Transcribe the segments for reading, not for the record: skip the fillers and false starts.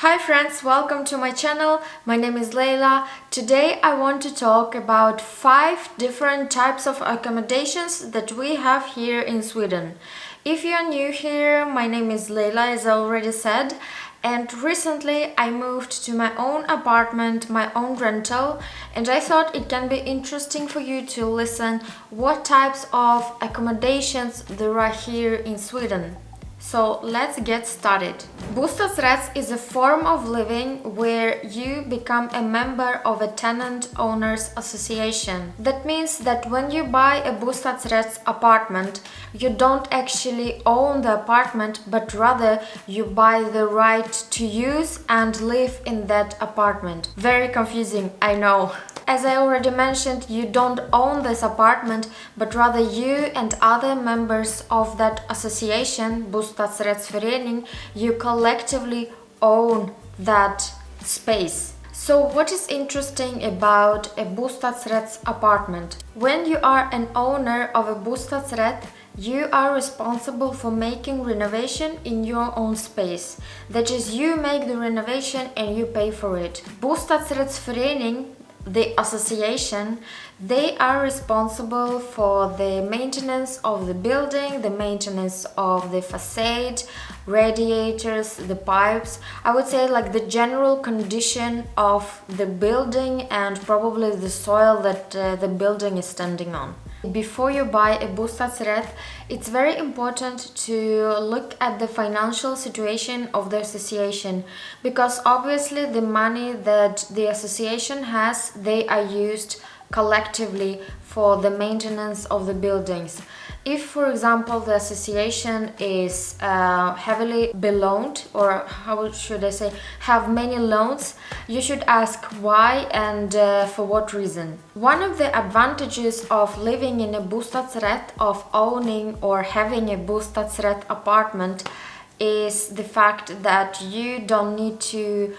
Hi friends, welcome to my channel. My name is Leila. Today I want to talk about 5 different types of accommodations that we have here in Sweden. If you are new here, my name is Leila, as I already said, and recently I moved to my own apartment, my own rental, and I thought it can be interesting for you to listen what types of accommodations there are here in Sweden. So let's get started. Bostadsrätt is a form of living where you become a member of a tenant owners association. That means that when you buy a Bostadsrätt apartment, you don't actually own the apartment, but rather you buy the right to use and live in that apartment. Very confusing, I know. As I already mentioned, you don't own this apartment, but rather you and other members of that association, Bostadsrättsförening, you collectively own that space. So what is interesting about a Bostadsrätt apartment? When you are an owner of a Bostadsrätt, you are responsible for making renovation in your own space. That is, you make the renovation and you pay for it. Bostadsrättsförening, the association, they are responsible for the maintenance of the building, the maintenance of the facade, radiators, the pipes. I would say like the general condition of the building and probably the soil that the building is standing on. Before you buy a Bostadsrätt, it's very important to look at the financial situation of the association, because obviously the money that the association has, they are used collectively for the maintenance of the buildings. If, for example, the association is heavily belonged, or how should I say, have many loans, you should ask why and for what reason. One of the advantages of living in a Bostadsrätt, of owning or having a Bostadsrätt apartment, is the fact that you don't need to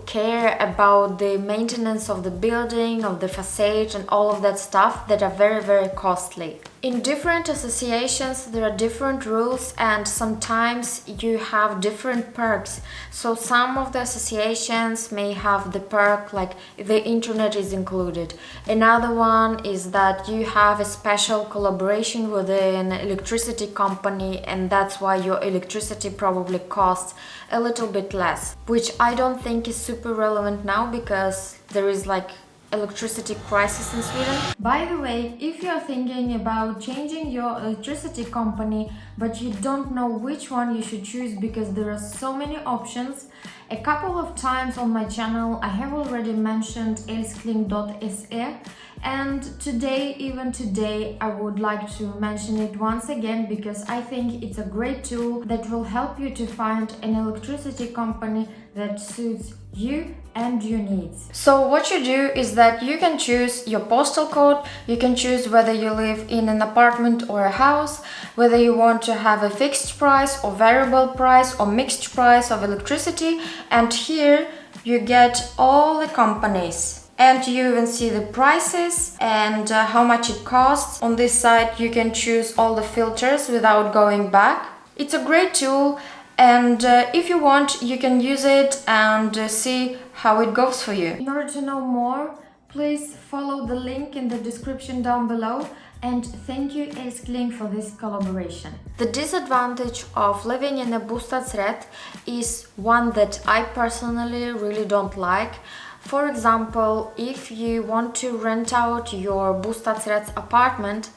care about the maintenance of the building, of the facade and all of that stuff that are very, very costly. In different associations there are different rules and sometimes you have different perks. So some of the associations may have the perk like the internet is included. Another one is that you have a special collaboration with an electricity company and that's why your electricity probably costs a little bit less, which I don't think is super relevant now because there is like electricity crisis in Sweden. By the way, if you are thinking about changing your electricity company but you don't know which one you should choose because there are so many options, a couple of times on my channel I have already mentioned Elskling.se, and even today I would like to mention it once again because I think it's a great tool that will help you to find an electricity company that suits you and your needs. So what you do is that you can choose your postal code, you can choose whether you live in an apartment or a house, whether you want to have a fixed price or variable price or mixed price of electricity, and here you get all the companies. And you even see the prices and how much it costs. On this side you can choose all the filters without going back. It's a great tool, and if you want you can use it and see how it goes for you. In order to know more, please follow the link in the description down below, and thank you Elskling for this collaboration. The disadvantage of living in a Bostadsrätt is one that I personally really don't like. For example, if you want to rent out your Bostadsrätt apartment,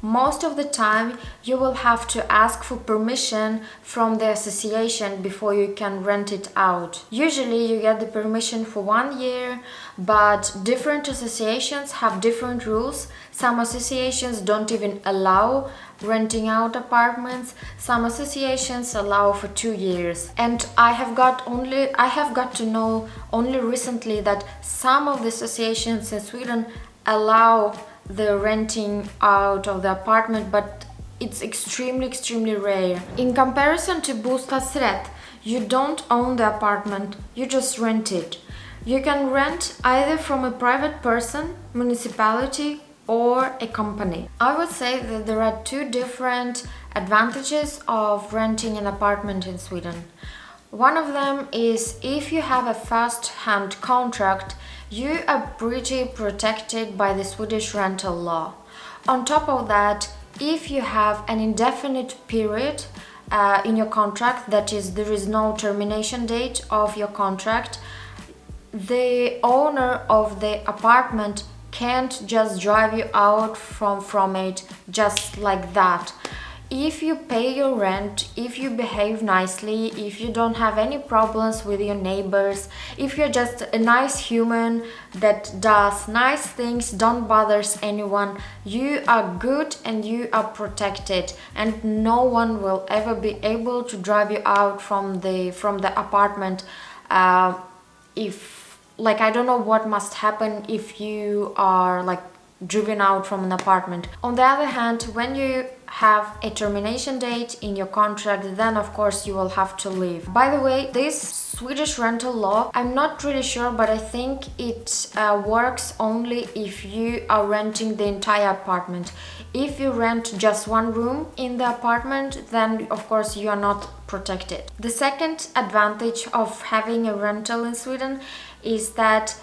most of the time you will have to ask for permission from the association before you can rent it out. Usually you get the permission for 1 year, but different associations have different rules. Some associations don't even allow renting out apartments. Some associations allow for 2 years. And I have got to know only recently that some of the associations in Sweden allow the renting out of the apartment, but it's extremely rare. In comparison to Bostadsrätt, you don't own the apartment, you just rent it. You can rent either from a private person, municipality, or a company. I would say that there are 2 different advantages of renting an apartment in Sweden. One of them is if you have a first-hand contract, you are pretty protected by the Swedish rental law. On top of that, if you have an indefinite period in your contract, that is, there is no termination date of your contract, the owner of the apartment can't just drive you out from it just like that. If you pay your rent, if you behave nicely, if you don't have any problems with your neighbors, if you're just a nice human that does nice things, don't bothers anyone, you are good and you are protected, and no one will ever be able to drive you out from the apartment. If, like, I don't know what must happen if you are like driven out from an apartment. On the other hand, when you have a termination date in your contract, then of course you will have to leave. By the way, this Swedish rental law, I'm not really sure, but I think it works only if you are renting the entire apartment. If you rent just one room in the apartment, then of course you are not protected. The second advantage of having a rental in Sweden is that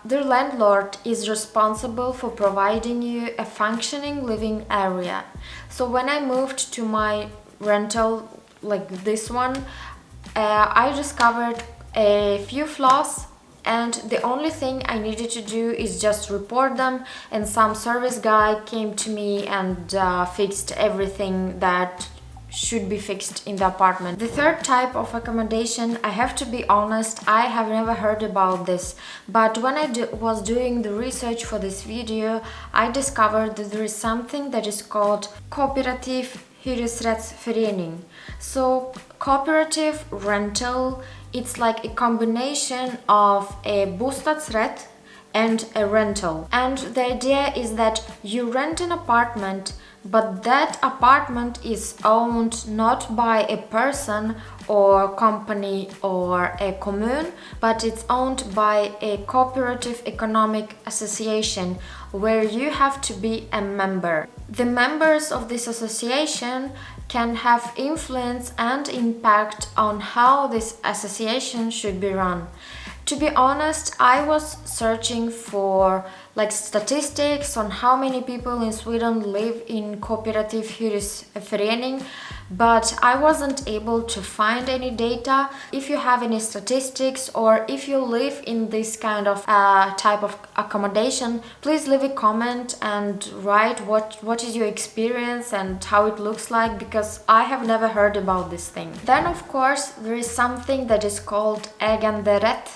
the landlord is responsible for providing you a functioning living area. So when I moved to my rental, like this one, I discovered a few flaws, and the only thing I needed to do is just report them, and some service guy came to me and fixed everything that should be fixed in the apartment. The third type of accommodation, I have to be honest, I have never heard about this, but when I was doing the research for this video, I discovered that there is something that is called Kooperative Hyresrättsförening. So cooperative rental, it's like a combination of a Bostadsrätt and a rental. And the idea is that you rent an apartment, but that apartment is owned not by a person or company or a commune, but it's owned by a cooperative economic association where you have to be a member. The members of this association can have influence and impact on how this association should be run. To be honest, I was searching for like statistics on how many people in Sweden live in Kooperative Hyresförening, but I wasn't able to find any data. If you have any statistics, or if you live in this kind of type of accommodation, please leave a comment and write what is your experience and how it looks like, because I have never heard about this thing. Then of course there is something that is called Äganderätt,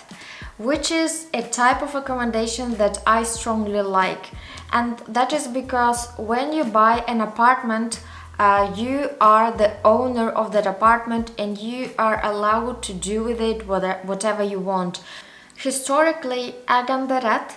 which is a type of accommodation that I strongly like. And that is because when you buy an apartment, you are the owner of that apartment and you are allowed to do with it whatever you want. Historically, Äganderätt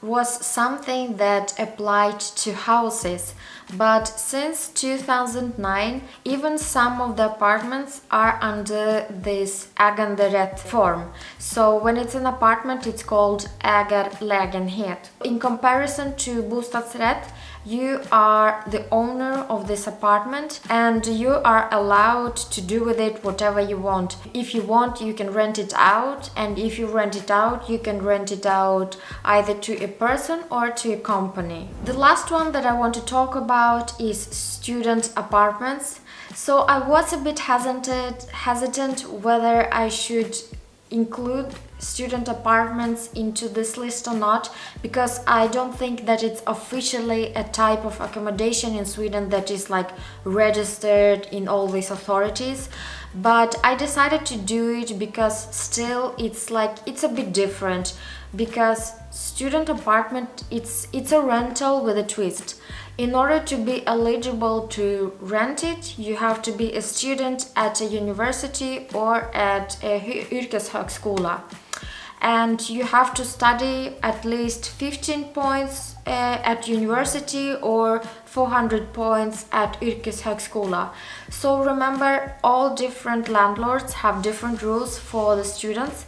was something that applied to houses, but since 2009, even some of the apartments are under this Äganderätt form. So when it's an apartment, it's called Ägarlägenhet. In comparison to Bostadsrätt, you are the owner of this apartment and you are allowed to do with it whatever you want. If you want, you can rent it out, and if you rent it out, you can rent it out either to a person or to a company. The last one that I want to talk about is student apartments. So I was a bit hesitant whether I should include student apartments into this list or not, because I don't think that it's officially a type of accommodation in Sweden that is like registered in all these authorities. But I decided to do it because still it's a bit different, because student apartment, it's a rental with a twist. In order to be eligible to rent it, you have to be a student at a university or at a yrkeshögskola. And you have to study at least 15 points at university or 400 points at yrkeshögskola. So remember, all different landlords have different rules for the students.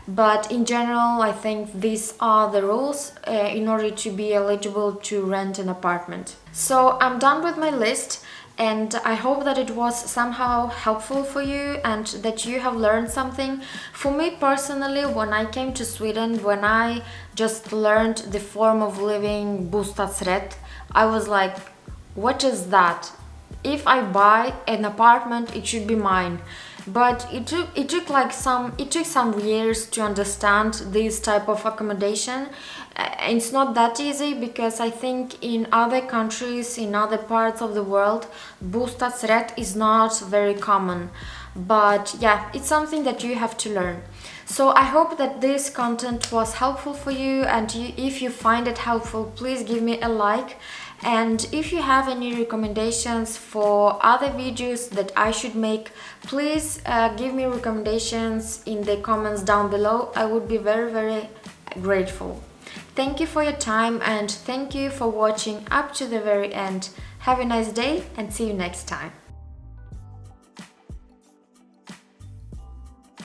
But in general, I think these are the rules in order to be eligible to rent an apartment. So I'm done with my list, and I hope that it was somehow helpful for you and that you have learned something. For me personally, when I came to Sweden, when I just learned the form of living Bostadsrätt, I was like, what is that? If I buy an apartment, it should be mine. But it took some years to understand this type of accommodation. It's not that easy because I think in other countries, in other parts of the world, Bostadsrätt is not very common. But yeah, it's something that you have to learn. So I hope that this content was helpful for you, and if you find it helpful, please give me a like. And if you have any recommendations for other videos that I should make, please give me recommendations in the comments down below. I would be very grateful. Thank you for your time and thank you for watching up to the very end. Have a nice day and see you next time.